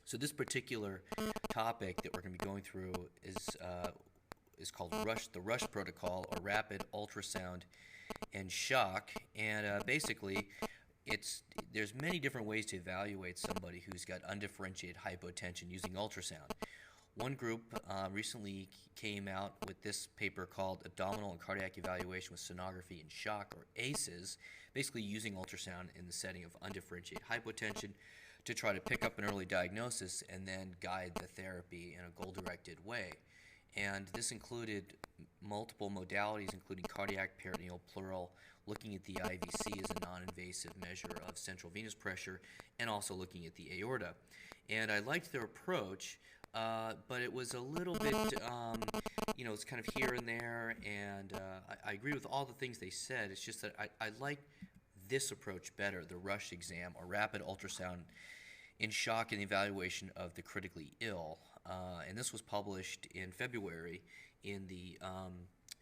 So this particular topic that we're going to be going through is called the Rush protocol, or rapid ultrasound and shock. And basically, it's there's many different ways to evaluate somebody who's got undifferentiated hypotension using ultrasound. One group recently came out with this paper called Abdominal and Cardiac Evaluation with Sonography and Shock, or ACEs, basically using ultrasound in the setting of undifferentiated hypotension to try to pick up an early diagnosis and then guide the therapy in a goal-directed way. And this included multiple modalities, including cardiac, peritoneal, pleural, looking at the IVC as a non-invasive measure of central venous pressure, and also looking at the aorta. And I liked their approach, but it was a little bit, it's kind of here and there, and I agree with all the things they said. It's just that I like this approach better, the Rush exam, or rapid ultrasound in shock and evaluation of the critically ill. And this was published in February in the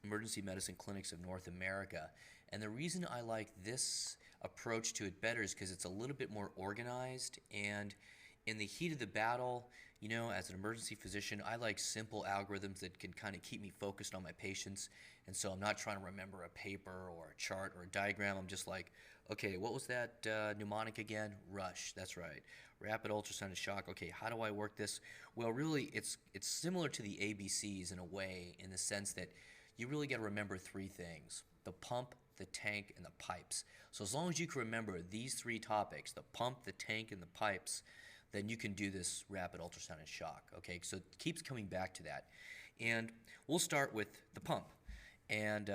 Emergency Medicine Clinics of North America. And the reason I like this approach to it better is because it's a little bit more organized, and in the heat of the battle, as an emergency physician, I like simple algorithms that can kind of keep me focused on my patients. And so I'm not trying to remember a paper or a chart or a diagram. I'm just like, okay, what was that mnemonic again? Rush, that's right. Rapid ultrasound and shock. Okay, how do I work this? Well, really, it's similar to the ABCs in a way, in the sense that you really got to remember three things: the pump, the tank, and the pipes. So as long as you can remember these three topics, the pump, the tank, and the pipes, then you can do this rapid ultrasound and shock. Okay, so it keeps coming back to that. And we'll start with the pump. And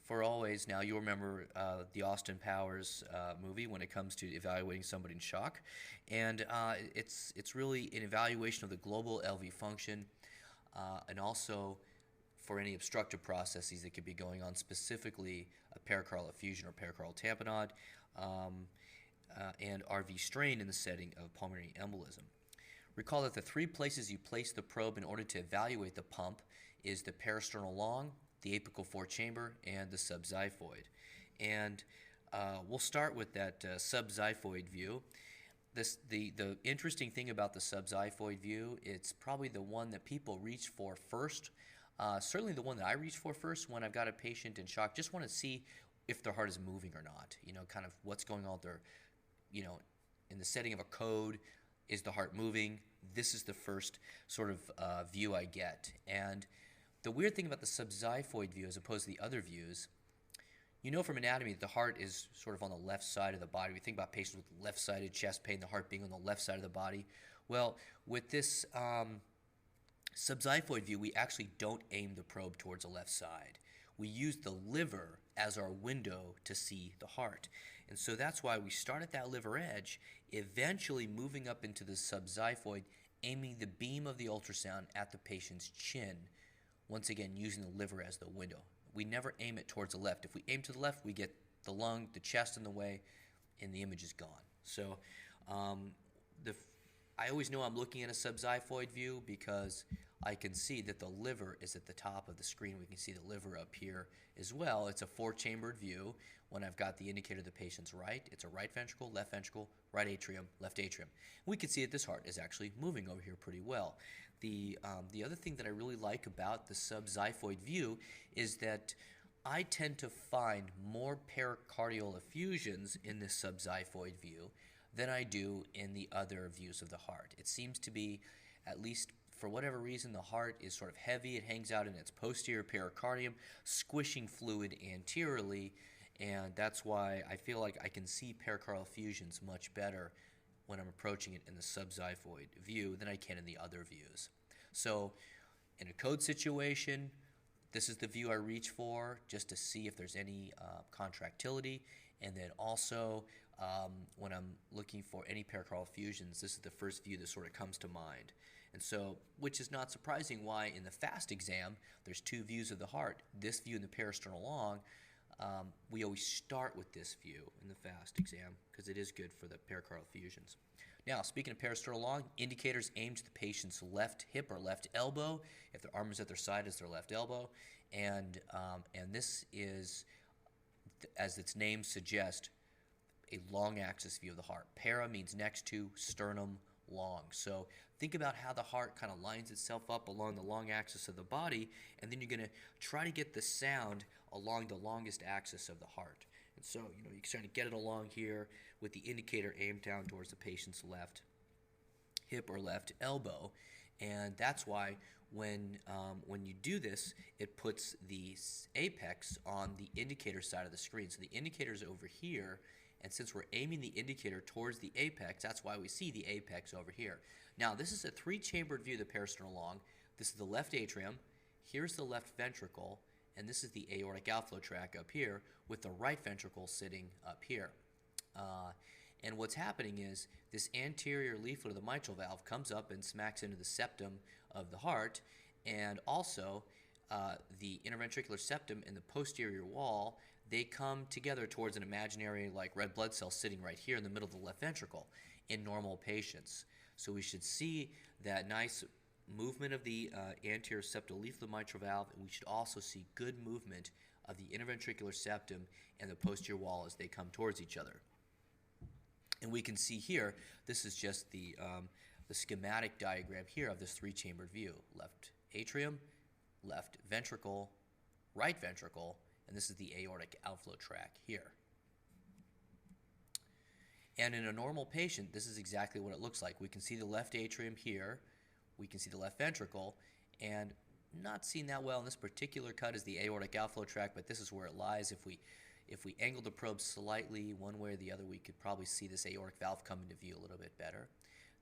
for always, now you'll remember the Austin Powers movie when it comes to evaluating somebody in shock. And it's really an evaluation of the global LV function, and also for any obstructive processes that could be going on, specifically a pericardial effusion or pericardial tamponade, and RV strain in the setting of pulmonary embolism. Recall that the three places you place the probe in order to evaluate the pump is the peristernal long, the apical four-chamber, and the subxiphoid. And we'll start with that subxiphoid view. The interesting thing about the subxiphoid view, it's probably the one that people reach for first. Certainly the one that I reach for first when I've got a patient in shock. Just want to see if their heart is moving or not. Kind of what's going on there. In the setting of a code, is the heart moving? This is the first sort of view I get. And the weird thing about the subxiphoid view as opposed to the other views, from anatomy that the heart is sort of on the left side of the body. We think about patients with left-sided chest pain, the heart being on the left side of the body. Well, with this subxiphoid view, we actually don't aim the probe towards the left side. We use the liver as our window to see the heart. And so that's why we start at that liver edge, eventually moving up into the subxiphoid, aiming the beam of the ultrasound at the patient's chin, once again using the liver as the window. We never aim it towards the left. If we aim to the left, we get the lung, the chest in the way, and the image is gone. So I always know I'm looking at a subxiphoid view because I can see that the liver is at the top of the screen. We can see the liver up here as well. It's a four-chambered view. When I've got the indicator of the patient's right, it's a right ventricle, right atrium, left atrium. We can see that this heart is actually moving over here pretty well. The other thing that I really like about the subxiphoid view is that I tend to find more pericardial effusions in the subxiphoid view than I do in the other views of the heart. It seems to be, at least for whatever reason, the heart is sort of heavy. It hangs out in its posterior pericardium, squishing fluid anteriorly, and that's why I feel like I can see pericardial effusions much better when I'm approaching it in the subxiphoid view than I can in the other views. So in a code situation, this is the view I reach for just to see if there's any contractility. And then also when I'm looking for any pericardial effusions, this is the first view that sort of comes to mind. And so, which is not surprising why in the FAST exam, there's two views of the heart. This view and the peristernal long, we always start with this view in the FAST exam because it is good for the pericardial effusions. Now, speaking of peristernal long, indicators aim to the patient's left hip or left elbow. If their arm is at their side, it's their left elbow. And this is, as its name suggests, a long axis view of the heart. Para means next to, sternum, long. So think about how the heart kind of lines itself up along the long axis of the body, and then you're going to try to get the sound along the longest axis of the heart. And so, you kind of get it along here with the indicator aimed down towards the patient's left hip or left elbow, and that's why when you do this, it puts the apex on the indicator side of the screen. So the indicator is over here, and since we're aiming the indicator towards the apex, that's why we see the apex over here. Now, this is a three-chambered view of the peristernal long. This is the left atrium, here's the left ventricle, and this is the aortic outflow tract up here with the right ventricle sitting up here. And what's happening is this anterior leaflet of the mitral valve comes up and smacks into the septum of the heart, and also the interventricular septum and the posterior wall, they come together towards an imaginary like red blood cell sitting right here in the middle of the left ventricle in normal patients. So we should see that nice movement of the anterior septal leaflet of the mitral valve, and we should also see good movement of the interventricular septum and the posterior wall as they come towards each other. And we can see here, this is just the schematic diagram here of this three-chambered view. Left atrium, left ventricle, right ventricle, and this is the aortic outflow tract here. And in a normal patient, this is exactly what it looks like. We can see the left atrium here, we can see the left ventricle, and not seen that well in this particular cut is the aortic outflow tract, but this is where it lies. If we angle the probe slightly one way or the other, we could probably see this aortic valve come into view a little bit better.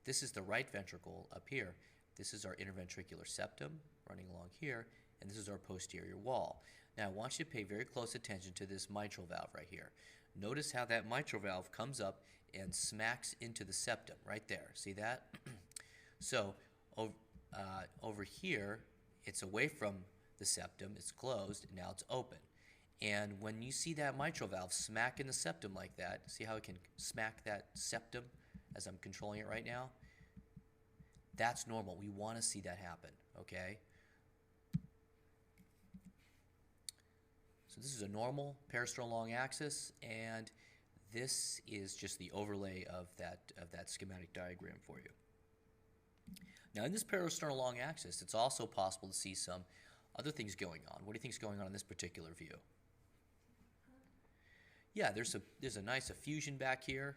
This is the right ventricle up here. This is our interventricular septum running along here, and this is our posterior wall. Now I want you to pay very close attention to this mitral valve right here. Notice how that mitral valve comes up and smacks into the septum right there. See that? So over here, it's away from the septum, it's closed, and now it's open. And when you see that mitral valve smack in the septum like that, see how it can smack that septum as I'm controlling it right now? That's normal. We want to see that happen, okay? So this is a normal peristernal long axis, and this is just the overlay of that schematic diagram for you. Now in this peristernal long axis, it's also possible to see some other things going on. What do you think is going on in this particular view? Yeah, there's a nice effusion back here.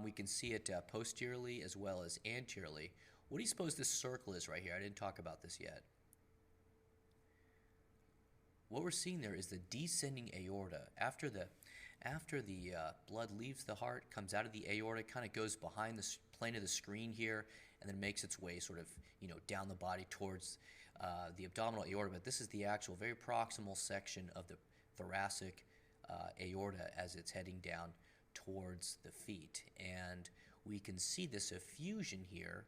We can see it posteriorly as well as anteriorly. What do you suppose this circle is right here? I didn't talk about this yet. What we're seeing there is the descending aorta. After the blood leaves the heart, comes out of the aorta, kind of goes behind the plane of the screen here, and then makes its way sort of down the body towards the abdominal aorta. But this is the actual very proximal section of the thoracic aorta as it's heading down towards the feet. And we can see this effusion here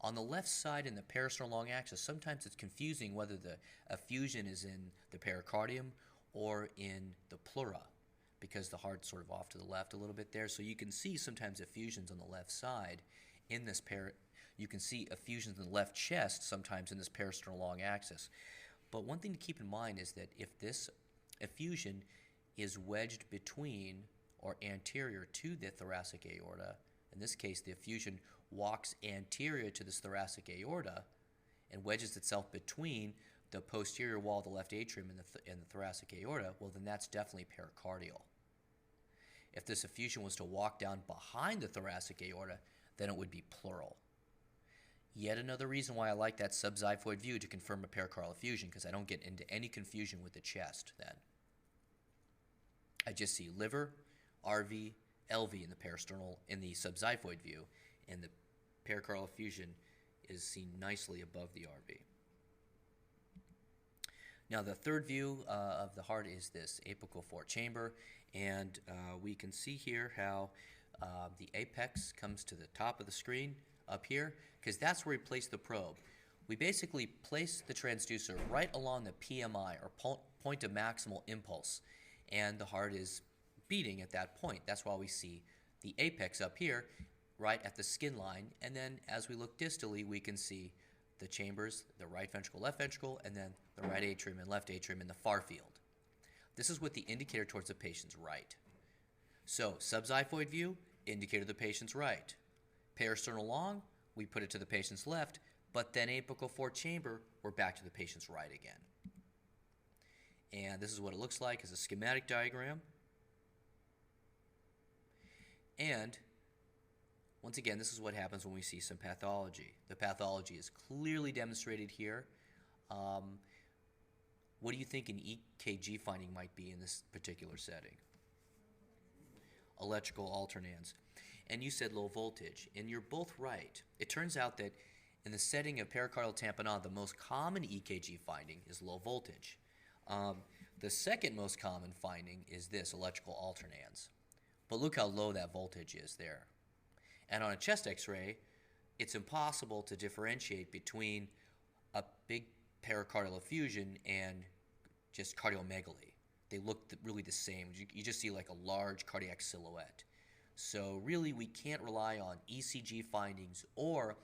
on the left side in the peristernal long axis. Sometimes it's confusing whether the effusion is in the pericardium or in the pleura, because the heart's sort of off to the left a little bit there. So you can see sometimes effusions on the left side in this you can see effusions in the left chest sometimes in this peristernal long axis. But one thing to keep in mind is that if this effusion is wedged between or anterior to the thoracic aorta, in this case the effusion walks anterior to this thoracic aorta and wedges itself between the posterior wall of the left atrium and the thoracic aorta, well then that's definitely pericardial. If this effusion was to walk down behind the thoracic aorta, then it would be pleural. Yet another reason why I like that subxiphoid view to confirm a pericardial effusion, because I don't get into any confusion with the chest then. I just see liver, RV, LV in the subxiphoid view, and the pericardial effusion is seen nicely above the RV. Now the third view of the heart is this apical four chamber, and we can see here how the apex comes to the top of the screen up here, because that's where we place the probe. We basically place the transducer right along the PMI, or point of maximal impulse, and the heart is beating at that point. That's why we see the apex up here right at the skin line, and then as we look distally we can see the chambers, the right ventricle, left ventricle, and then the right atrium and left atrium in the far field. This is with the indicator towards the patient's right. So subxiphoid view, indicator to the patient's right. Peristernal long, we put it to the patient's left, but then apical 4 chamber, we're back to the patient's right again. And this is what it looks like as a schematic diagram. And once again, this is what happens when we see some pathology. The pathology is clearly demonstrated here. What do you think an EKG finding might be in this particular setting? Electrical alternans. And you said low voltage, and you're both right. It turns out that in the setting of pericardial tamponade, the most common EKG finding is low voltage. The second most common finding is this, electrical alternans. But look how low that voltage is there. And on a chest x-ray, it's impossible to differentiate between a big pericardial effusion and just cardiomegaly. They look really the same. You just see like a large cardiac silhouette. So really, we can't rely on ECG findings or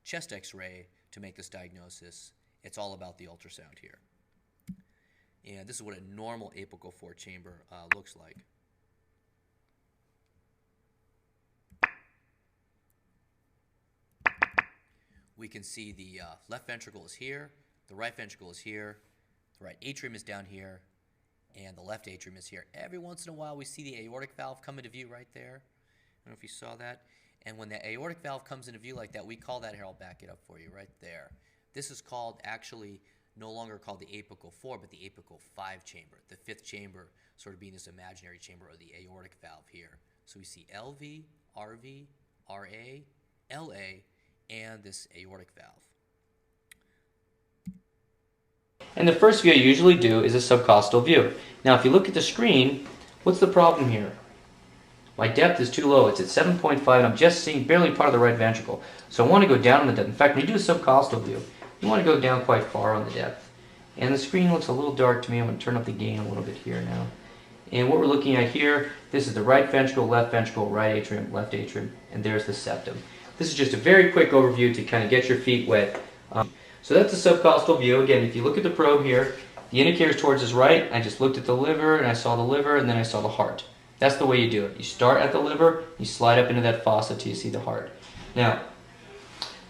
chest x-ray to make this diagnosis. It's all about the ultrasound here. And this is what a normal apical 4 chamber looks like. We can see the left ventricle is here, the right ventricle is here, the right atrium is down here, and the left atrium is here. Every once in a while we see the aortic valve come into view right there. I don't know if you saw that. And when the aortic valve comes into view like that, we call that, here I'll back it up for you, right there. This is called, actually no longer called the apical 4, but the apical 5 chamber. The 5th chamber sort of being this imaginary chamber of the aortic valve here. So we see LV, RV, RA, LA, and this aortic valve. And the first view I usually do is a subcostal view. Now if you look at the screen, what's the problem here? My depth is too low. It's at 7.5 and I'm just seeing barely part of the right ventricle. So I want to go down on the depth. In fact, when you do a subcostal view, you want to go down quite far on the depth. And the screen looks a little dark to me. I'm going to turn up the gain a little bit here now. And what we're looking at here, this is the right ventricle, right atrium, left atrium, and there's the septum. This is just a very quick overview to kind of get your feet wet. So that's the subcostal view. Again, if you look at the probe here, the indicator is towards his right. I just looked at the liver, and I saw the liver, and then I saw the heart. That's the way you do it. You start at the liver, you slide up into that fossa till you see the heart. Now,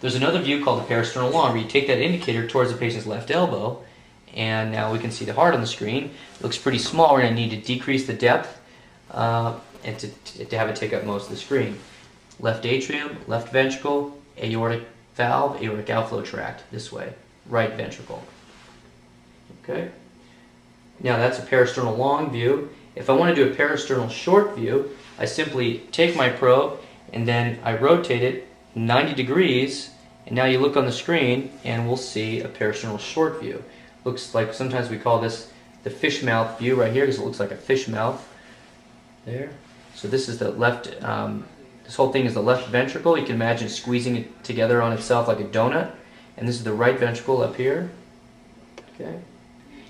there's another view called the parasternal long, where you take that indicator towards the patient's left elbow, and now we can see the heart on the screen. It looks pretty small. We're going to need to decrease the depth and to have it take up most of the screen. Left atrium, left ventricle, aortic valve, aortic outflow tract, this way, right ventricle. Okay? Now that's a parasternal long view. If I want to do a parasternal short view, I simply take my probe and then I rotate it 90 degrees, and now you look on the screen and we'll see a parasternal short view. Looks like, sometimes we call this the fish mouth view right here because it looks like a fish mouth there. So this is the left, this whole thing is the left ventricle. You can imagine squeezing it together on itself like a donut. And this is the right ventricle up here. Okay.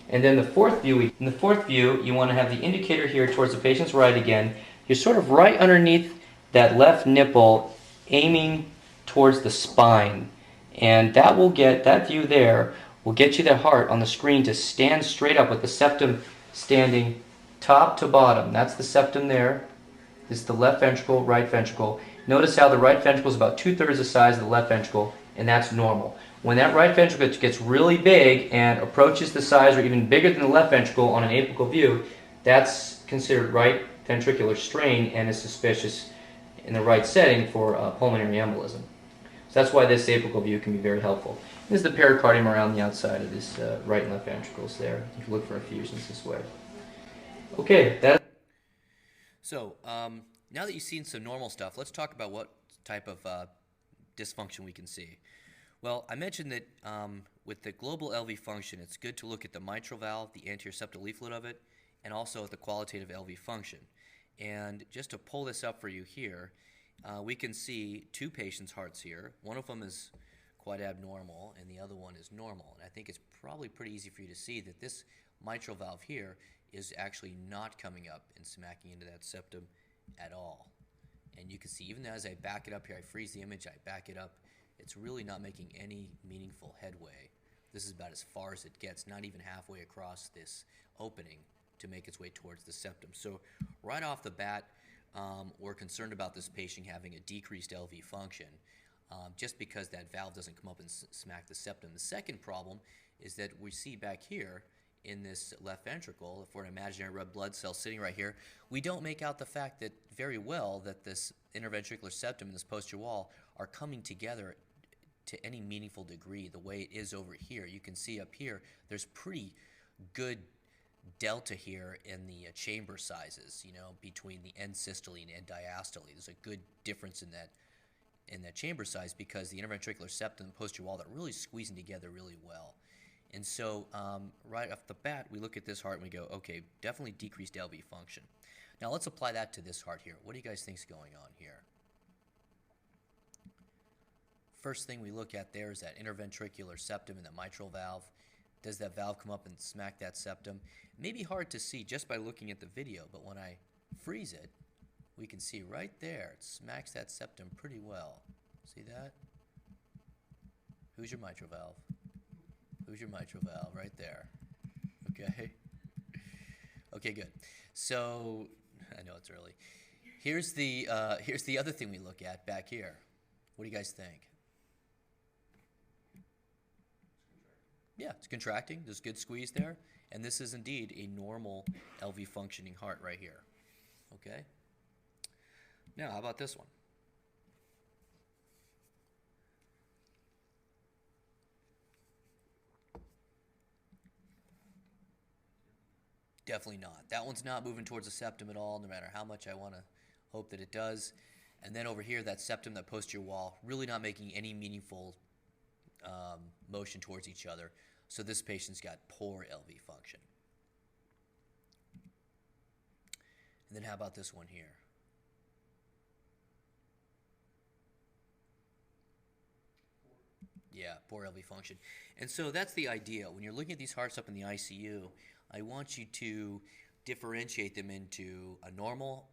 And then the fourth view, you want to have the indicator here towards the patient's right again. You're sort of right underneath that left nipple, aiming towards the spine. And that view there will get you the heart on the screen to stand straight up with the septum standing top to bottom. That's the septum there. This is the left ventricle, right ventricle. Notice how the right ventricle is about 2/3 the size of the left ventricle, and that's normal. When that right ventricle gets really big and approaches the size or even bigger than the left ventricle on an apical view, that's considered right ventricular strain and is suspicious in the right setting for pulmonary embolism. So that's why this apical view can be very helpful. This is the pericardium around the outside of this right and left ventricles there. You can look for effusions this way. Okay, So now that you've seen some normal stuff, let's talk about what type of dysfunction we can see. Well, I mentioned that with the global LV function, it's good to look at the mitral valve, the anterior septal leaflet of it, and also at the qualitative LV function. And just to pull this up for you here, we can see two patients' hearts here. One of them is quite abnormal, and the other one is normal. And I think it's probably pretty easy for you to see that this mitral valve here is actually not coming up and smacking into that septum at all. And you can see, even as I back it up here, I freeze the image, I back it up, it's really not making any meaningful headway. This is about as far as it gets, not even halfway across this opening to make its way towards the septum. So right off the bat, we're concerned about this patient having a decreased LV function. just because that valve doesn't come up and smack the septum. The second problem is that we see back here in this left ventricle, if we're an imaginary red blood cell sitting right here, we don't make out the fact that very well that this interventricular septum and this posterior wall are coming together to any meaningful degree the way it is over here. You can see up here there's pretty good delta here in the chamber sizes, between the end systole and end diastole. There's a good difference in that chamber size because the interventricular septum and posterior wall, they're really squeezing together really well. And so right off the bat, we look at this heart and we go, okay, definitely decreased LV function. Now let's apply that to this heart here. What do you guys think is going on here? First thing we look at there is that interventricular septum and the mitral valve. Does that valve come up and smack that septum? It may be hard to see just by looking at the video, but when I freeze it, we can see right there, it smacks that septum pretty well. See that? Who's your mitral valve? Who's your mitral valve? Right there. Okay. Okay, good. So, I know it's early. Here's the other thing we look at back here. What do you guys think? Yeah, it's contracting. There's good squeeze there. And this is indeed a normal LV functioning heart right here. Okay? Now, how about this one? Definitely not. That one's not moving towards the septum at all, no matter how much I want to hope that it does. And then over here, that septum, that posterior wall, really not making any meaningful motion towards each other. So this patient's got poor LV function. And then how about this one here? Yeah, poor LV function. And so that's the idea. When you're looking at these hearts up in the ICU, I want you to differentiate them into a normal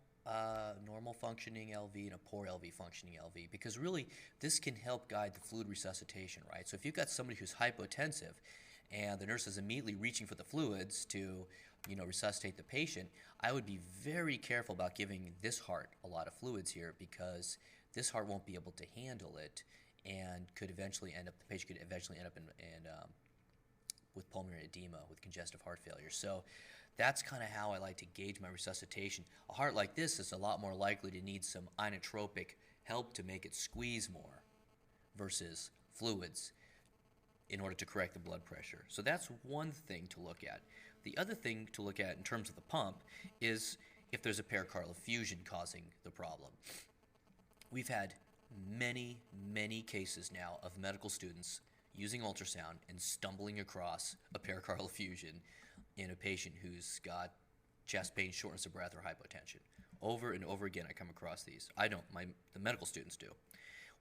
functioning LV and a poor LV functioning LV, because really this can help guide the fluid resuscitation, right? So if you've got somebody who's hypotensive and the nurse is immediately reaching for the fluids to, resuscitate the patient, I would be very careful about giving this heart a lot of fluids here, because this heart won't be able to handle it and the patient could eventually end up in with pulmonary edema, with congestive heart failure. So that's kind of how I like to gauge my resuscitation. A heart like this is a lot more likely to need some inotropic help to make it squeeze more versus fluids in order to correct the blood pressure. So that's one thing to look at. The other thing to look at in terms of the pump is if there's a pericardial effusion causing the problem. We've had many, many cases now of medical students using ultrasound and stumbling across a pericardial effusion in a patient who's got chest pain, shortness of breath, or hypotension. Over and over again I come across these. I don't, the medical students do.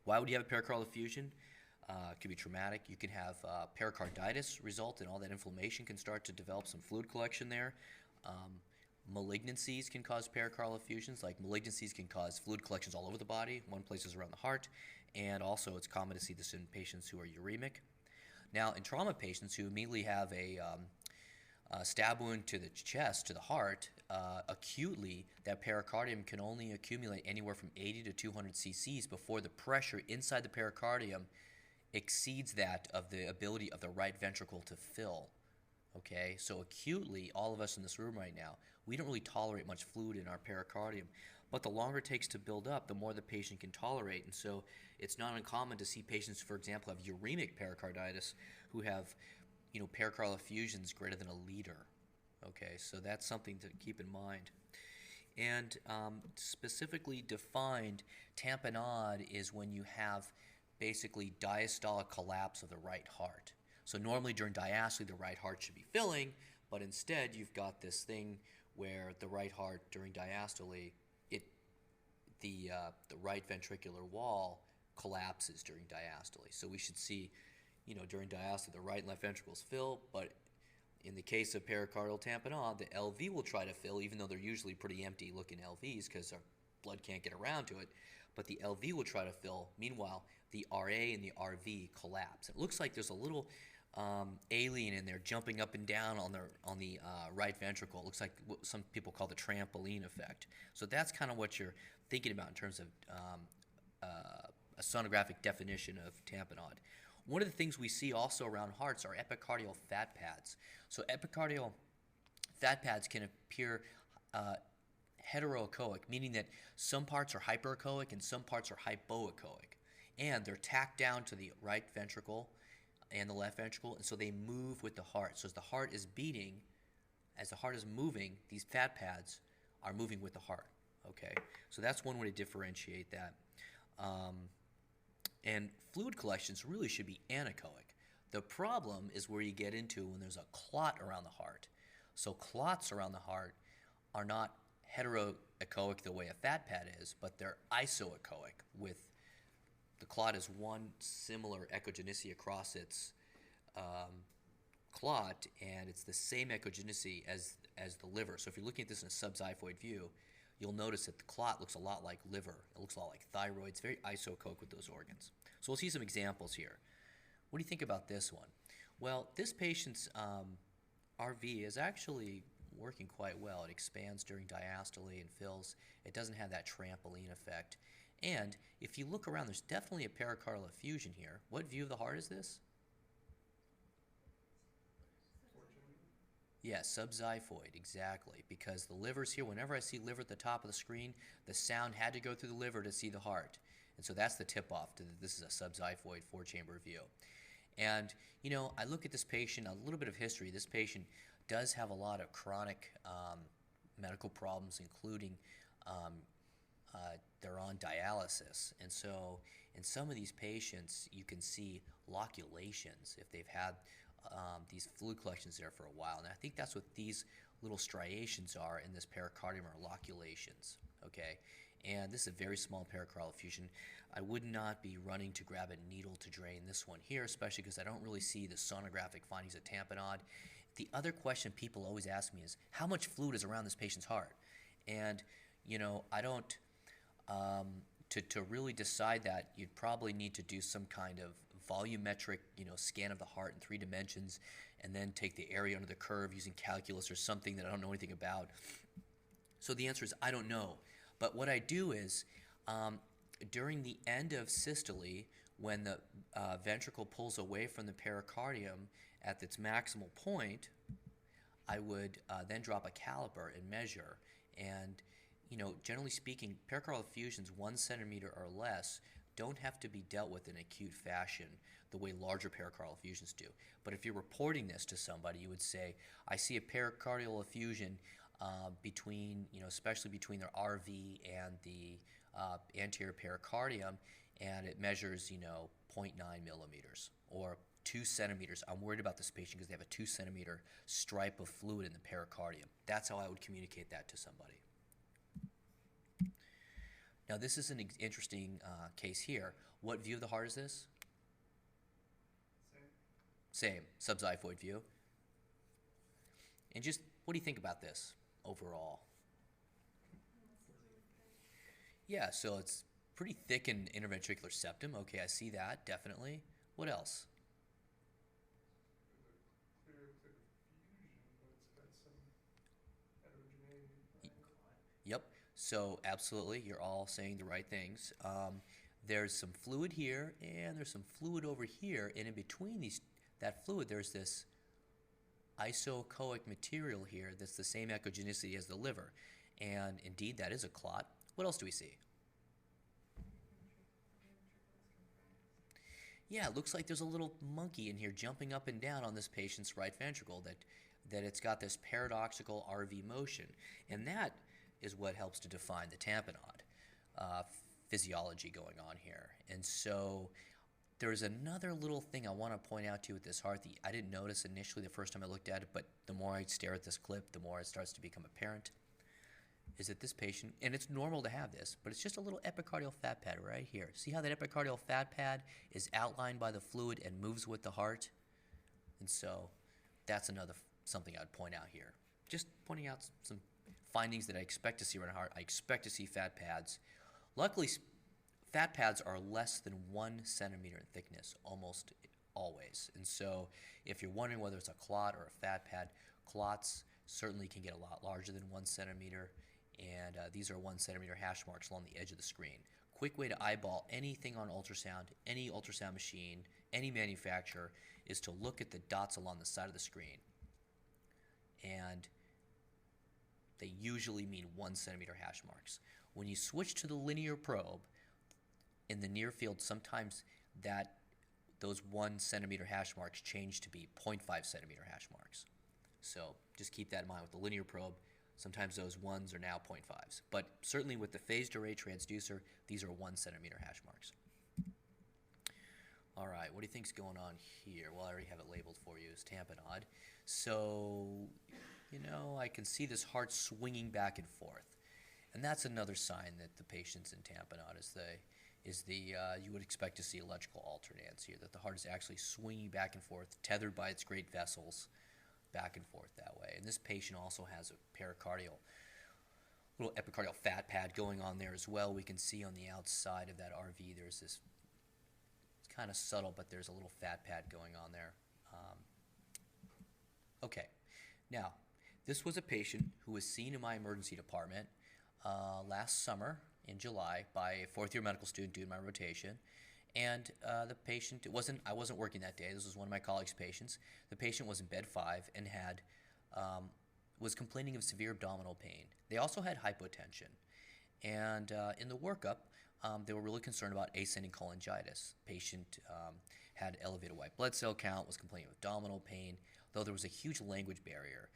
Why would you have a pericardial effusion? It could be traumatic. You can have pericarditis result, and all that inflammation can start to develop some fluid collection there. Malignancies can cause pericardial effusions. Like malignancies can cause fluid collections all over the body. One place is around the heart, and also it's common to see this in patients who are uremic. Now, in trauma patients who immediately have a stab wound to the chest, to the heart, acutely, that pericardium can only accumulate anywhere from 80 to 200 cc's before the pressure inside the pericardium exceeds that of the ability of the right ventricle to fill. Okay, so acutely, all of us in this room right now, we don't really tolerate much fluid in our pericardium. But the longer it takes to build up, the more the patient can tolerate. And so it's not uncommon to see patients, for example, have uremic pericarditis who have, pericardial effusions greater than 1 liter. Okay, so that's something to keep in mind. And specifically defined, tamponade is when you have basically diastolic collapse of the right heart. So normally during diastole, the right heart should be filling, but instead you've got this thing where the right heart during diastole, the right ventricular wall collapses during diastole. So we should see, during diastole, the right and left ventricles fill, but in the case of pericardial tamponade, the LV will try to fill, even though they're usually pretty empty looking LVs because our blood can't get around to it, but the LV will try to fill. Meanwhile, the RA and the RV collapse. It looks like there's a little alien in there jumping up and down on the right ventricle. It looks like what some people call the trampoline effect. So that's kind of what you're thinking about in terms of a sonographic definition of tamponade. One of the things we see also around hearts are epicardial fat pads. So epicardial fat pads can appear heteroechoic, meaning that some parts are hyperechoic and some parts are hypoechoic. And they're tacked down to the right ventricle and the left ventricle, and so they move with the heart. So as the heart is beating, as the heart is moving, these fat pads are moving with the heart. Okay, so that's one way to differentiate that. And fluid collections really should be anechoic. The problem is where you get into when there's a clot around the heart. So clots around the heart are not heteroechoic the way a fat pad is, but they're isoechoic, with the clot is one similar echogenicity across its clot, and it's the same echogenicity as the liver. So if you're looking at this in a subxiphoid view, you'll notice that the clot looks a lot like liver. It looks a lot like thyroid. It's very isoechoic with those organs. So we'll see some examples here. What do you think about this one? Well, this patient's RV is actually working quite well. It expands during diastole and fills. It doesn't have that trampoline effect. And if you look around, there's definitely a pericardial effusion here. What view of the heart is this? Yeah, subxiphoid, exactly. Because the liver's here. Whenever I see liver at the top of the screen, the sound had to go through the liver to see the heart. And so that's the tip-off to this is a subxiphoid four-chamber view. And, you know, I look at this patient, a little bit of history. This patient does have a lot of chronic medical problems, including they're on dialysis. And so in some of these patients, you can see loculations if they've had these fluid collections there for a while. And I think that's what these little striations are in this pericardium, are loculations, okay? And this is a very small pericardial effusion. I would not be running to grab a needle to drain this one here, especially because I don't really see the sonographic findings of tamponade. The other question people always ask me is, how much fluid is around this patient's heart? And, you know, I don't, to really decide that, you'd probably need to do some kind of volumetric, you know, scan of the heart in 3 dimensions, and then take the area under the curve using calculus or something that I don't know anything about. So the answer is I don't know. But what I do is, during the end of systole, when the ventricle pulls away from the pericardium at its maximal point, I would then drop a caliper and measure. And, you know, generally speaking, pericardial effusions 1 centimeter or less don't have to be dealt with in acute fashion the way larger pericardial effusions do. But if you're reporting this to somebody, you would say, I see a pericardial effusion between, you know, especially between their RV and the anterior pericardium, and it measures, you know, 0.9 millimeters or 2 centimeters. I'm worried about this patient because they have a 2 centimeter stripe of fluid in the pericardium. That's how I would communicate that to somebody. Now this is an interesting case here. What view of the heart is this? Same, subxiphoid view. And just, what do you think about this overall? Yeah, so it's pretty thick in interventricular septum. Okay, I see that, definitely. What else? Yep, so absolutely, you're all saying the right things. There's some fluid here, and there's some fluid over here, and in between that fluid, there's this isoechoic material here that's the same echogenicity as the liver. And indeed, that is a clot. What else do we see? Yeah, it looks like there's a little monkey in here jumping up and down on this patient's right ventricle, that it's got this paradoxical RV motion. And that is what helps to define the tamponade physiology going on here. And so there's another little thing I want to point out to you with this heart that I didn't notice initially the first time I looked at it, but the more I stare at this clip, the more it starts to become apparent, is that this patient, and it's normal to have this, but it's just a little epicardial fat pad right here. See how that epicardial fat pad is outlined by the fluid and moves with the heart? And so that's something I'd point out here. Just pointing out some findings that I expect to see around the heart. I expect to see fat pads. Luckily, fat pads are less than 1 centimeter in thickness almost always. And so if you're wondering whether it's a clot or a fat pad, clots certainly can get a lot larger than 1 centimeter. And these are 1 centimeter hash marks along the edge of the screen. quick way to eyeball anything on ultrasound, any ultrasound machine, any manufacturer, is to look at the dots along the side of the screen. And they usually mean 1 centimeter hash marks. When you switch to the linear probe, in the near field, sometimes those 1 centimeter hash marks change to be 0.5 centimeter hash marks. So just keep that in mind with the linear probe. Sometimes those 1s are now 0.5s. But certainly with the phased array transducer, these are 1 centimeter hash marks. All right, what do you think's going on here? Well, I already have it labeled for you as tamponade. So, I can see this heart swinging back and forth. And that's another sign that the patient's in tamponade you would expect to see electrical alternance here, that the heart is actually swinging back and forth, tethered by its great vessels, back and forth that way. And this patient also has a little epicardial fat pad going on there as well. We can see on the outside of that RV there's this, it's kind of subtle, but there's a little fat pad going on there. Okay, now this was a patient who was seen in my emergency department last summer in July by a fourth-year medical student doing my rotation. And the patient, I wasn't working that day. This was one of my colleagues' patients. The patient was in bed 5 and was complaining of severe abdominal pain. They also had hypotension. And in the workup, they were really concerned about ascending cholangitis. Patient had elevated white blood cell count, was complaining of abdominal pain, though there was a huge language barrier.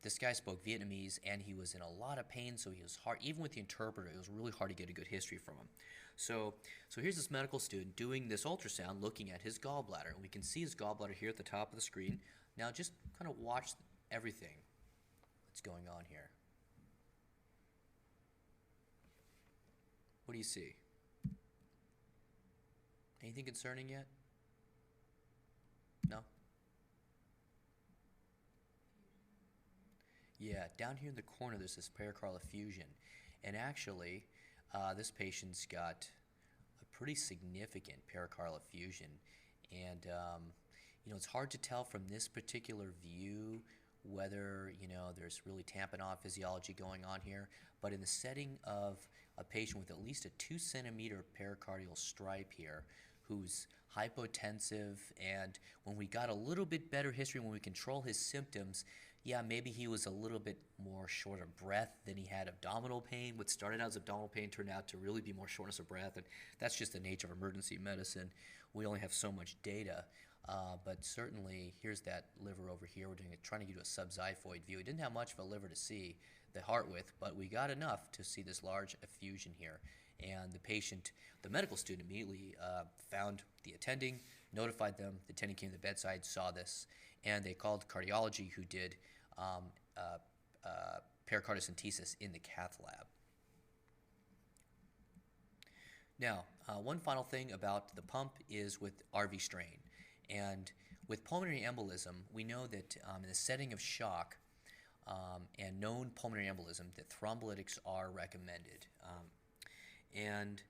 This guy spoke Vietnamese, and he was in a lot of pain, so he was hard, even with the interpreter, it was really hard to get a good history from him. So here's this medical student doing this ultrasound, looking at his gallbladder, and we can see his gallbladder here at the top of the screen. Now just kind of watch everything that's going on here. What do you see? Anything concerning yet? No? Yeah, down here in the corner there's this pericardial effusion, and actually this patient's got a pretty significant pericardial effusion, and it's hard to tell from this particular view whether there's really tamponade physiology going on here, but in the setting of a patient with at least a 2 centimeter pericardial stripe here who's hypotensive, and when we got a little bit better history, when we control his symptoms, yeah, maybe he was a little bit more short of breath than he had abdominal pain. What started out as abdominal pain turned out to really be more shortness of breath, and that's just the nature of emergency medicine. We only have so much data, but certainly here's that liver over here. We're trying to do a subxiphoid view. We didn't have much of a liver to see the heart with, but we got enough to see this large effusion here. And the medical student immediately found the attending, notified them. The attending came to the bedside, saw this, and they called cardiology, who did pericardiocentesis in the cath lab. Now, one final thing about the pump is with RV strain. And with pulmonary embolism, we know that in the setting of shock and known pulmonary embolism, that thrombolytics are recommended. And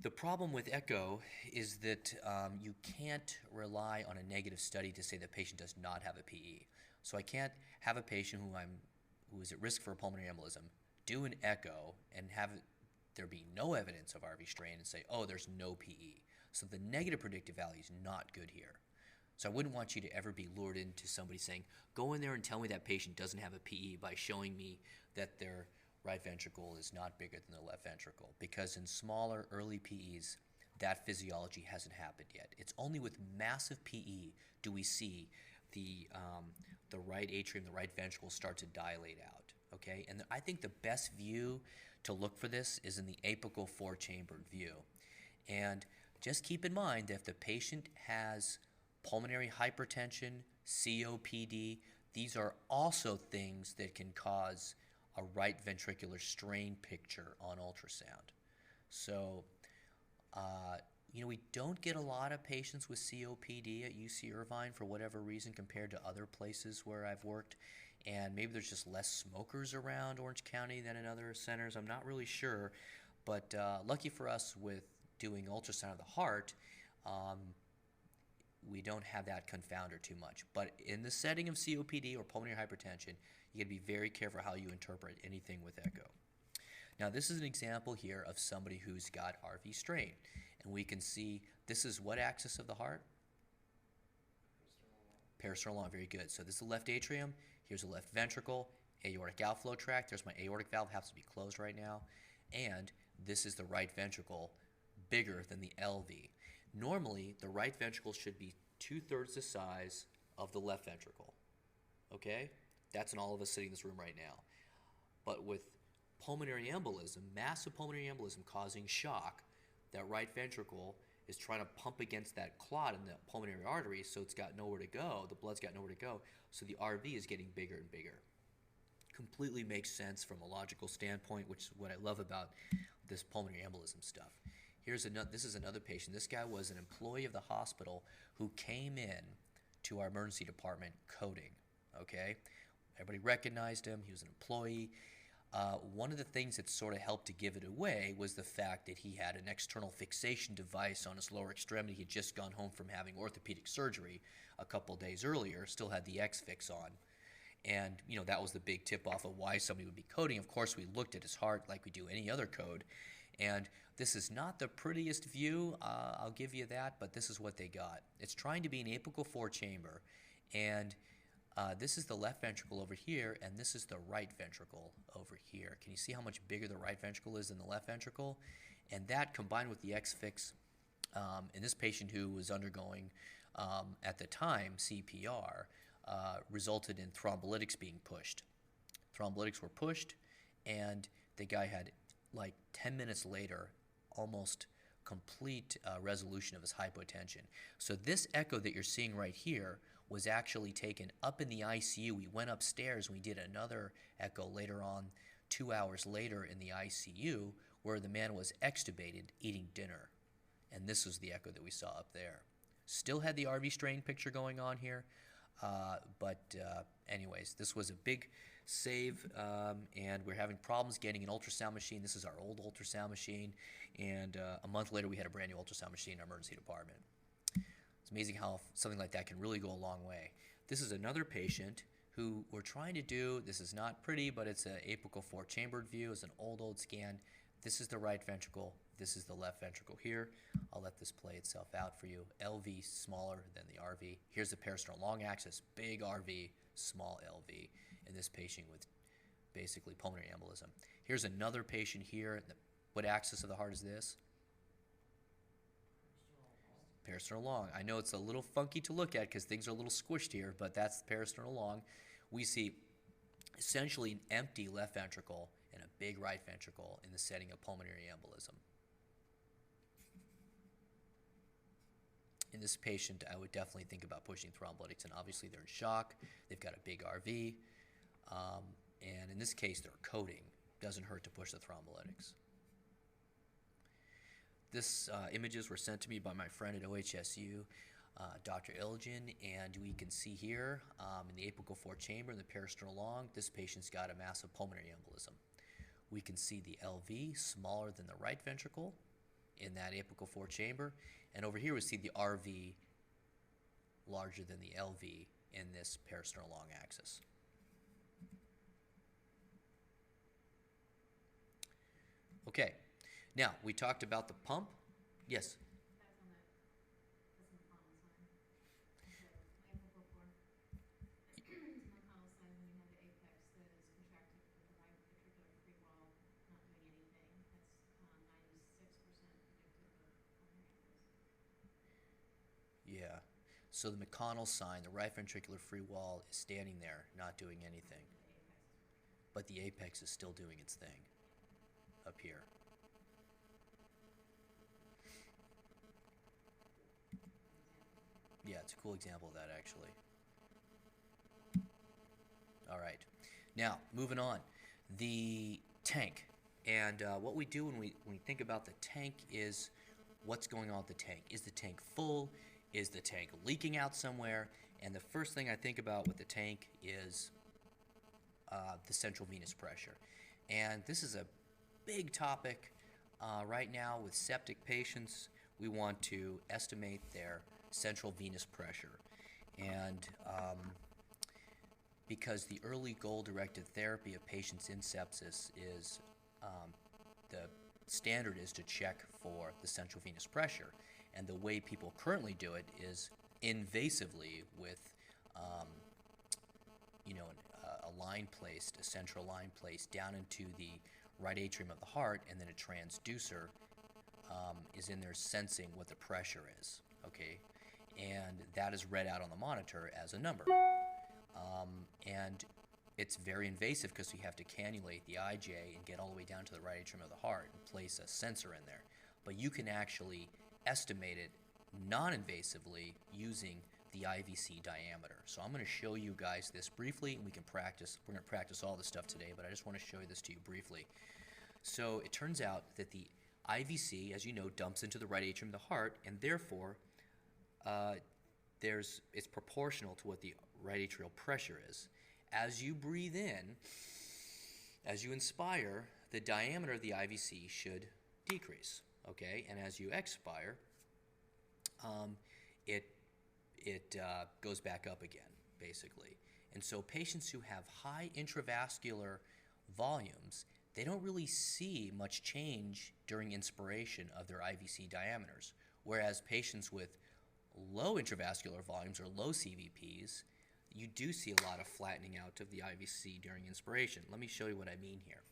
the problem with echo is that you can't rely on a negative study to say the patient does not have a PE. So I can't have a patient who is at risk for a pulmonary embolism do an echo and have there be no evidence of RV strain and say, oh, there's no PE. So the negative predictive value is not good here. So I wouldn't want you to ever be lured into somebody saying, go in there and tell me that patient doesn't have a PE by showing me that their right ventricle is not bigger than the left ventricle, because in smaller early PEs, that physiology hasn't happened yet. It's only with massive PE do we see the right atrium, the right ventricle start to dilate out, okay? And I think the best view to look for this is in the apical four-chambered view. And just keep in mind that if the patient has pulmonary hypertension, COPD, these are also things that can cause a right ventricular strain picture on ultrasound. So, we don't get a lot of patients with COPD at UC Irvine for whatever reason compared to other places where I've worked. And maybe there's just less smokers around Orange County than in other centers. I'm not really sure. But lucky for us with doing ultrasound of the heart, we don't have that confounder too much. But in the setting of COPD or pulmonary hypertension, you got to be very careful how you interpret anything with echo. Now this is an example here of somebody who's got RV strain. And we can see this is what axis of the heart? Parasternal long, very good. So this is the left atrium, here's the left ventricle, aortic outflow tract. There's my aortic valve, happens to be closed right now. And this is the right ventricle, bigger than the LV. Normally, the right ventricle should be 2/3 the size of the left ventricle. Okay? That's in all of us sitting in this room right now. But with pulmonary embolism, massive pulmonary embolism causing shock, that right ventricle is trying to pump against that clot in the pulmonary artery, so it's got nowhere to go. The blood's got nowhere to go. So the RV is getting bigger and bigger. Completely makes sense from a logical standpoint, which is what I love about this pulmonary embolism stuff. This is another patient. This guy was an employee of the hospital who came in to our emergency department coding. Okay, everybody recognized him. He was an employee. One of the things that sort of helped to give it away was the fact that he had an external fixation device on his lower extremity. He had just gone home from having orthopedic surgery a couple days earlier, still had the X-Fix on. And, you know, that was the big tip-off of why somebody would be coding. Of course, we looked at his heart like we do any other code. And this is not the prettiest view, I'll give you that, but this is what they got. It's trying to be an apical 4 chamber, and this is the left ventricle over here, and this is the right ventricle over here. Can you see how much bigger the right ventricle is than the left ventricle? And that, combined with the X-Fix, in this patient who was undergoing, at the time, CPR, resulted in thrombolytics being pushed. Thrombolytics were pushed, and the guy had, like 10 minutes later, almost complete resolution of his hypotension. So this echo that you're seeing right here was actually taken up in the ICU. We went upstairs and we did another echo later on, 2 hours later in the ICU, where the man was extubated eating dinner. And this was the echo that we saw up there. Still had the RV strain picture going on here, but anyways, this was a big save, and we're having problems getting an ultrasound machine. This is our old ultrasound machine, and a month later we had a brand new ultrasound machine in our emergency department. It's amazing how something like that can really go a long way. This is another patient who we're trying to do, this is not pretty, but it's an apical 4 chambered view. It's an old scan. This is the right ventricle. This is the left ventricle here. I'll let this play itself out for you. LV smaller than the RV. Here's the parasternal long axis, big RV, small LV, in this patient with basically pulmonary embolism. Here's another patient here. What axis of the heart is this? Parasternal long. I know it's a little funky to look at because things are a little squished here, but that's the parasternal long. We see essentially an empty left ventricle and a big right ventricle in the setting of pulmonary embolism. In this patient, I would definitely think about pushing thrombolytics, and obviously they're in shock. They've got a big RV, and in this case, they're coding. Doesn't hurt to push the thrombolytics. This images were sent to me by my friend at OHSU, Dr. Ilgen, and we can see here in the apical 4 chamber in the parasternal long, this patient's got a massive pulmonary embolism. We can see the LV smaller than the right ventricle in that apical 4 chamber, and over here we see the RV larger than the LV in this parasternal long axis. Okay, now we talked about the pump. Yes? Yeah. So the McConnell sign, the right ventricular free wall, is standing there, not doing anything. But the apex is still doing its thing up here. Yeah, it's a cool example of that, actually. All right. Now, moving on. The tank. And what we do when we think about the tank is what's going on with the tank. Is the tank full? Is the tank leaking out somewhere? And the first thing I think about with the tank is the central venous pressure. And this is a big topic right now with septic patients. We want to estimate their central venous pressure. And because the early goal-directed therapy of patients in sepsis is the standard is to check for the central venous pressure. And the way people currently do it is invasively with, a line placed, a central line placed down into the right atrium of the heart, and then a transducer is in there sensing what the pressure is, okay? And that is read out on the monitor as a number. And it's very invasive because you have to cannulate the IJ and get all the way down to the right atrium of the heart and place a sensor in there. But you can actually estimate it non-invasively using the IVC diameter. So I'm going to show you guys this briefly, and we can practice. We're going to practice all this stuff today, but I just want to show you this to you briefly. So it turns out that the IVC, as you know, dumps into the right atrium of the heart, and therefore it's proportional to what the right atrial pressure is. As you breathe in, as you inspire, the diameter of the IVC should decrease, okay? And as you expire, it goes back up again, basically. And so patients who have high intravascular volumes, they don't really see much change during inspiration of their IVC diameters, whereas patients with low intravascular volumes or low CVPs, you do see a lot of flattening out of the IVC during inspiration. Let me show you what I mean here.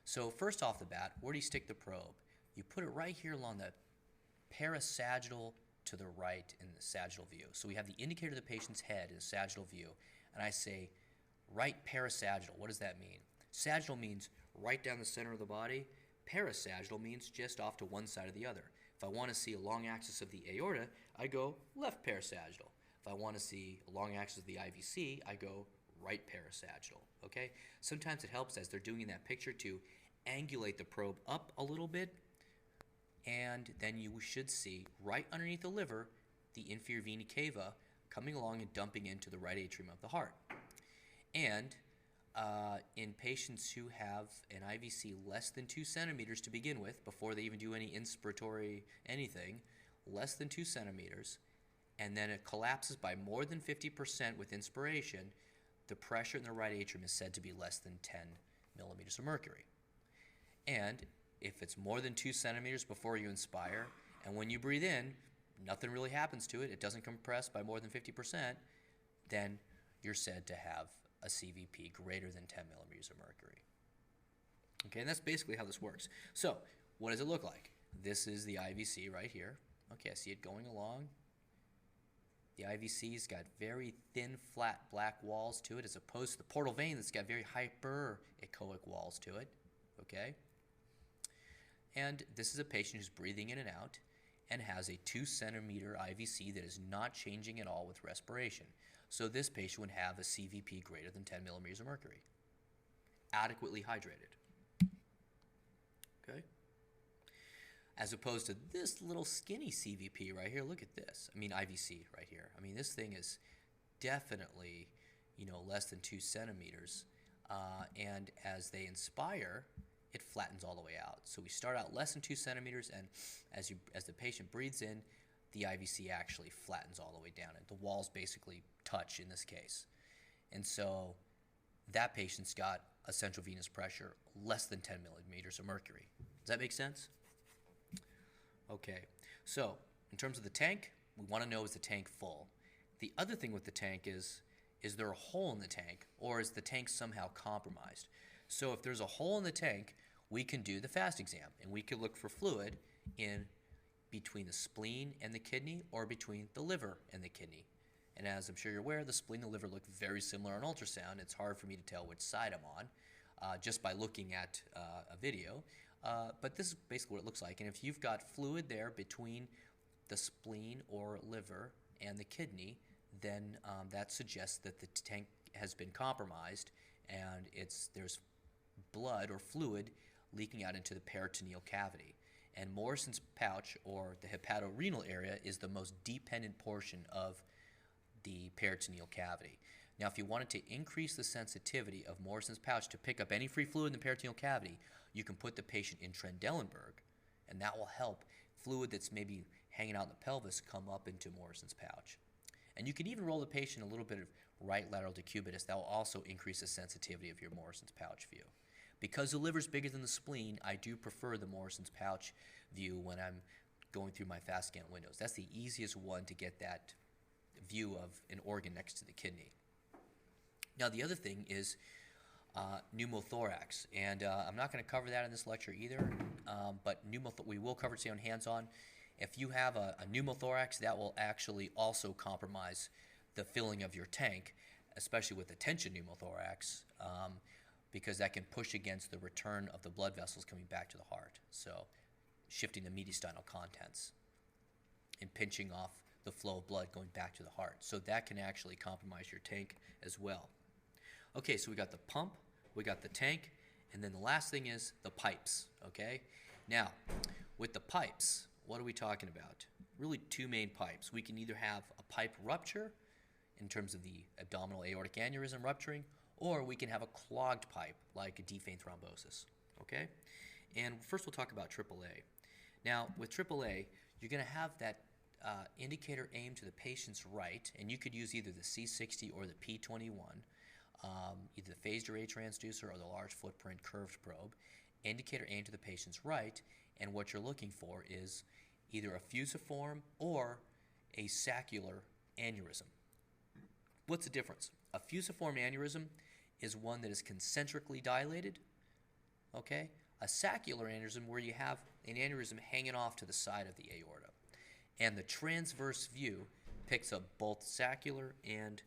So first off the bat, where do you stick the probe? You put it right here along the parasagittal to the right in the sagittal view. So we have the indicator of the patient's head in sagittal view, and I say right parasagittal. What does that mean? Sagittal means right down the center of the body. Parasagittal means just off to one side or the other. If I want to see a long axis of the aorta, I go left parasagittal. If I want to see a long axis of the IVC, I go right parasagittal, okay? Sometimes it helps as they're doing in that picture to angulate the probe up a little bit, and then you should see right underneath the liver the inferior vena cava coming along and dumping into the right atrium of the heart. And in patients who have an IVC less than 2 centimeters to begin with, before they even do any inspiratory anything, less than 2 centimeters, and then it collapses by more than 50% with inspiration, the pressure in the right atrium is said to be less than 10 millimeters of mercury. And if it's more than 2 centimeters before you inspire, and when you breathe in, nothing really happens to it, it doesn't compress by more than 50%, then you're said to have a CVP greater than 10 millimeters of mercury. Okay, and that's basically how this works. So, what does it look like? This is the IVC right here. Okay, I see it going along. The IVC's got very thin, flat, black walls to it, as opposed to the portal vein that's got very hyperechoic walls to it. Okay? And this is a patient who's breathing in and out and has a 2 centimeter IVC that is not changing at all with respiration. So this patient would have a CVP greater than 10 millimeters of mercury. Adequately hydrated. Okay? As opposed to this little skinny CVP right here. Look at this. I mean IVC right here. I mean, this thing is definitely, less than 2 centimeters. And as they inspire, it flattens all the way out. So we start out less than 2 centimeters, and as the patient breathes in, the IVC actually flattens all the way down. And the walls basically touch in this case. And so that patient's got a central venous pressure less than 10 millimeters of mercury. Does that make sense? Okay, so in terms of the tank, we want to know, is the tank full? The other thing with the tank is there a hole in the tank, or is the tank somehow compromised? So if there's a hole in the tank, we can do the FAST exam, and we can look for fluid in between the spleen and the kidney, or between the liver and the kidney. And as I'm sure you're aware, the spleen and the liver look very similar on ultrasound. It's hard for me to tell which side I'm on just by looking at a video. But this is basically what it looks like. And if you've got fluid there between the spleen or liver and the kidney, then that suggests that the tank has been compromised, and there's blood or fluid leaking out into the peritoneal cavity. And Morrison's pouch, or the hepatorenal area, is the most dependent portion of the peritoneal cavity. Now, if you wanted to increase the sensitivity of Morrison's pouch to pick up any free fluid in the peritoneal cavity, you can put the patient in Trendelenburg, and that will help fluid that's maybe hanging out in the pelvis come up into Morrison's pouch. And you can even roll the patient a little bit of right lateral decubitus. That will also increase the sensitivity of your Morrison's pouch view. Because the liver's bigger than the spleen, I do prefer the Morrison's pouch view when I'm going through my fast scan windows. That's the easiest one to get that view of an organ next to the kidney. Now the other thing is pneumothorax, and I'm not going to cover that in this lecture either, but we will cover it today on hands-on. If you have a pneumothorax, that will actually also compromise the filling of your tank, especially with a tension pneumothorax, because that can push against the return of the blood vessels coming back to the heart, so shifting the mediastinal contents and pinching off the flow of blood going back to the heart. So that can actually compromise your tank as well. Okay, so we got the pump, we got the tank, and then the last thing is the pipes, okay? Now, with the pipes, what are we talking about? Really two main pipes. We can either have a pipe rupture in terms of the abdominal aortic aneurysm rupturing, or we can have a clogged pipe like a deep vein thrombosis, okay? And first we'll talk about AAA. Now, with AAA, you're going to have that indicator aimed to the patient's right, and you could use either the C60 or the P21, either the phased array transducer or the large footprint curved probe. Indicator aimed to the patient's right, and what you're looking for is either a fusiform or a saccular aneurysm. What's the difference? A fusiform aneurysm is one that is concentrically dilated, okay? A saccular aneurysm where you have an aneurysm hanging off to the side of the aorta. And the transverse view picks up both saccular and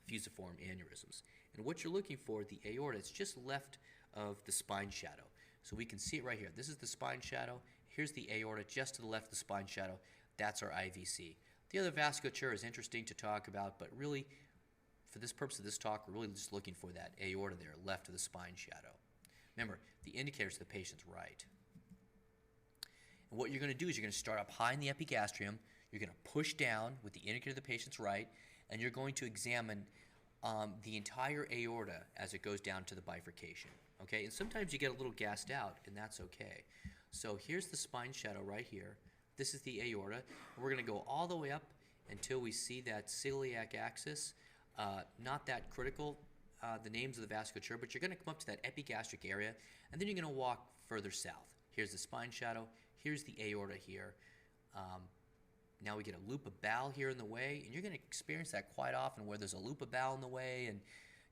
fusiform aneurysms. And what you're looking for, the aorta, it's just left of the spine shadow. So we can see it right here. This is the spine shadow. Here's the aorta just to the left of the spine shadow. That's our IVC. The other vasculature is interesting to talk about, but really, for this purpose of this talk, we're really just looking for that aorta there, left of the spine shadow. Remember, the indicator is to the patient's right. And what you're going to do is you're going to start up high in the epigastrium, you're going to push down with the indicator of the patient's right, and you're going to examine the entire aorta as it goes down to the bifurcation. Okay, and sometimes you get a little gassed out, and that's okay. So here's the spine shadow right here. This is the aorta. We're going to go all the way up until we see that celiac axis. Not that critical, the names of the vasculature, but you're going to come up to that epigastric area, and then you're going to walk further south. Here's the spine shadow. Here's the aorta here. Now we get a loop of bowel here in the way, and you're going to experience that quite often where there's a loop of bowel in the way and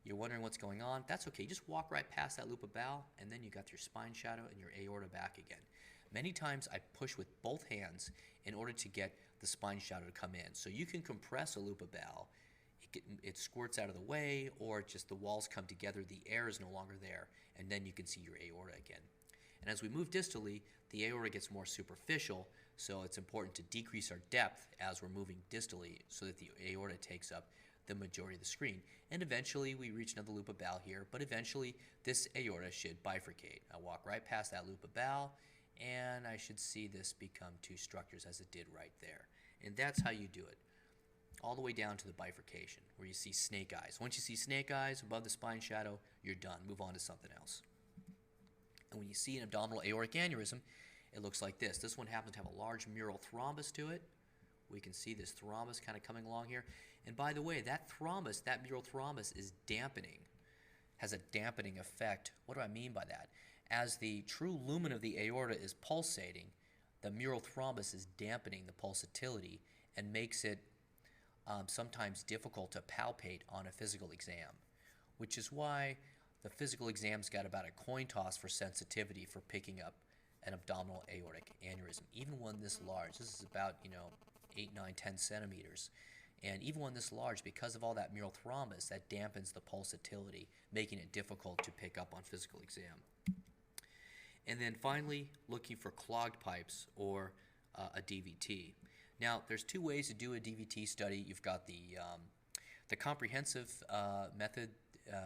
you're wondering what's going on. That's okay. Just walk right past that loop of bowel, and then you got your spine shadow and your aorta back again. Many times I push with both hands in order to get the spine shadow to come in. So you can compress a loop of bowel. It squirts out of the way, or just the walls come together, the air is no longer there, and then you can see your aorta again. And as we move distally, the aorta gets more superficial, so it's important to decrease our depth as we're moving distally so that the aorta takes up the majority of the screen. And eventually we reach another loop of bowel here, but eventually this aorta should bifurcate. I walk right past that loop of bowel, and I should see this become two structures as it did right there. And that's how you do it, all the way down to the bifurcation, where you see snake eyes. Once you see snake eyes above the spine shadow, you're done. Move on to something else. And when you see an abdominal aortic aneurysm, it looks like this. This one happens to have a large mural thrombus to it. We can see this thrombus kind of coming along here. And by the way, that thrombus, that mural thrombus is dampening, has a dampening effect. What do I mean by that? As the true lumen of the aorta is pulsating, the mural thrombus is dampening the pulsatility and makes it sometimes difficult to palpate on a physical exam, which is why the physical exam's got about a coin toss for sensitivity for picking up an abdominal aortic aneurysm, even one this large. This is about 8, 9, 10 centimeters. And even one this large, because of all that mural thrombus, that dampens the pulsatility, making it difficult to pick up on physical exam. And then finally, looking for clogged pipes or a DVT. Now, there's two ways to do a DVT study. You've got the comprehensive method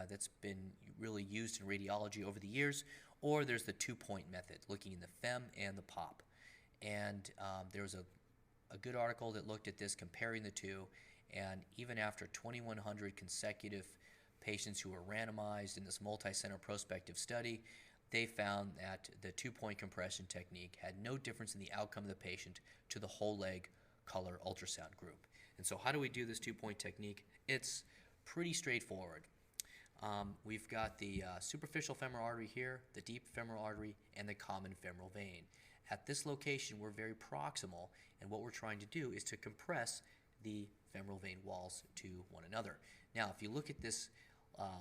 that's been really used in radiology over the years, or there's the two-point method, looking in the FEM and the POP. And there was a good article that looked at this, comparing the two, and even after 2,100 consecutive patients who were randomized in this multi-center prospective study, they found that the two-point compression technique had no difference in the outcome of the patient to the whole leg color ultrasound group. And so how do we do this two-point technique? It's pretty straightforward. We've got the superficial femoral artery here, the deep femoral artery, and the common femoral vein. At this location, we're very proximal, and what we're trying to do is to compress the femoral vein walls to one another. Now, if you look at this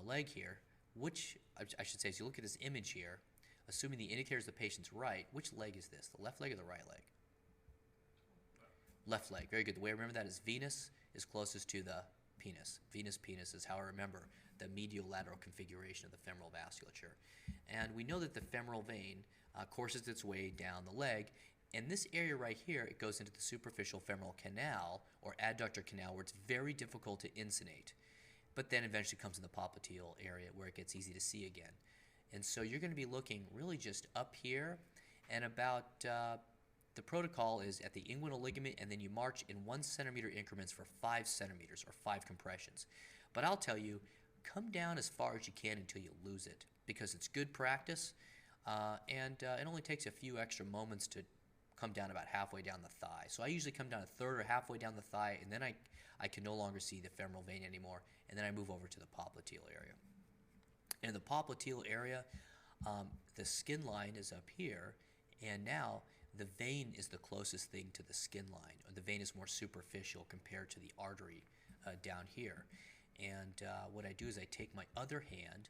leg here, I should say, as you look at this image here, assuming the indicator is the patient's right, which leg is this, the left leg or the right leg? Left leg, very good. The way I remember that is venous is closest to the penis. Venous penis is how I remember the medial lateral configuration of the femoral vasculature. And we know that the femoral vein courses its way down the leg. In this area right here, it goes into the superficial femoral canal or adductor canal where it's very difficult to insinate. But then eventually comes in the popliteal area where it gets easy to see again. And so you're going to be looking really just up here and about the protocol is at the inguinal ligament, and then you march in 1 centimeter increments for 5 centimeters or 5 compressions. But I'll tell you, come down as far as you can until you lose it because it's good practice and it only takes a few extra moments to come down about halfway down the thigh. So I usually come down a third or halfway down the thigh, and then I can no longer see the femoral vein anymore, and then I move over to the popliteal area. In the popliteal area, the skin line is up here, and now the vein is the closest thing to the skin line. The vein is more superficial compared to the artery down here. And what I do is I take my other hand,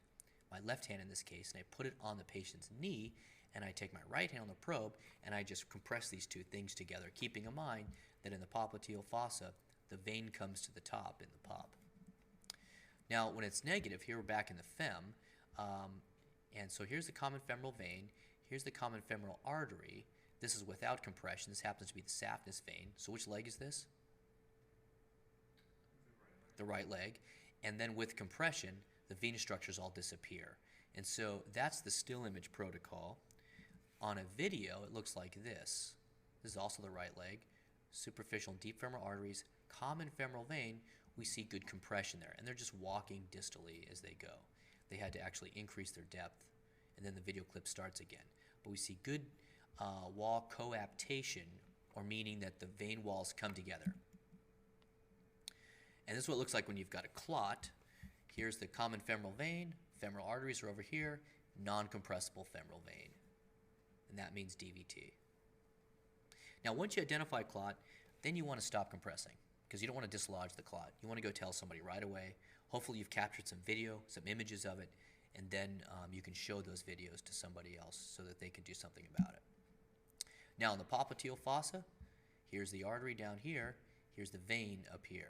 my left hand in this case, and I put it on the patient's knee, and I take my right hand on the probe, and I just compress these two things together, keeping in mind that in the popliteal fossa, the vein comes to the top in the pop. Now, when it's negative, here we're back in the fem, and so here's the common femoral vein, here's the common femoral artery. This is without compression. This happens to be the saphenous vein. So which leg is this? The right leg. And then with compression, the venous structures all disappear. And so that's the still image protocol. On a video, it looks like this. This is also the right leg. Superficial and deep femoral arteries, common femoral vein, we see good compression there. And they're just walking distally as they go. They had to actually increase their depth. And then the video clip starts again. But we see good wall coaptation, or meaning that the vein walls come together. And this is what it looks like when you've got a clot. Here's the common femoral vein. Femoral arteries are over here. Non-compressible femoral vein. And that means DVT. Now, once you identify clot, then you want to stop compressing because you don't want to dislodge the clot. You want to go tell somebody right away. Hopefully you've captured some video, some images of it, and then you can show those videos to somebody else so that they can do something about it. Now, in the popliteal fossa, here's the artery down here. Here's the vein up here.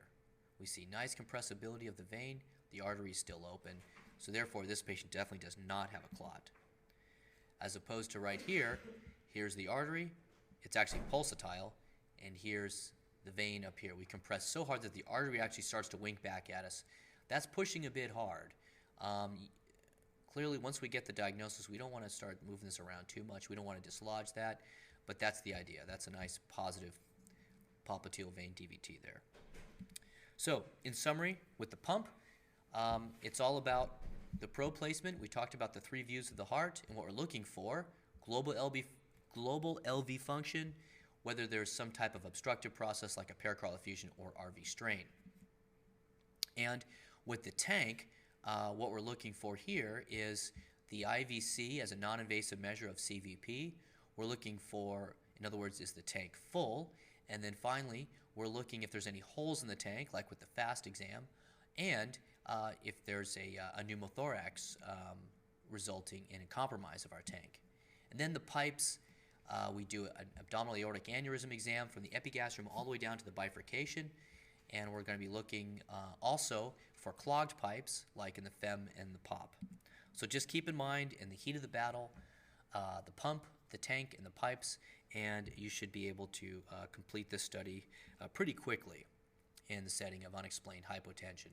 We see nice compressibility of the vein. The artery is still open. So therefore, this patient definitely does not have a clot. As opposed to right here, here's the artery. It's actually pulsatile. And here's the vein up here. We compress so hard that the artery actually starts to wink back at us. That's pushing a bit hard. Clearly, once we get the diagnosis, we don't want to start moving this around too much. We don't want to dislodge that. But that's the idea. That's a nice positive popliteal vein DVT there. So, in summary, with the pump, it's all about the probe placement. We talked about the 3 views of the heart and what we're looking for. Global LV function, whether there's some type of obstructive process like a pericardial effusion or RV strain. And with the tank, what we're looking for here is the IVC as a non-invasive measure of CVP. We're looking for, in other words, is the tank full? And then finally, we're looking if there's any holes in the tank, like with the FAST exam, and if there's a pneumothorax resulting in a compromise of our tank. And then the pipes, we do an abdominal aortic aneurysm exam from the epigastrium all the way down to the bifurcation. And we're going to be looking also for clogged pipes, like in the FEM and the POP. So just keep in mind, in the heat of the battle, the pump, the tank, and the pipes, and you should be able to complete this study pretty quickly in the setting of unexplained hypotension.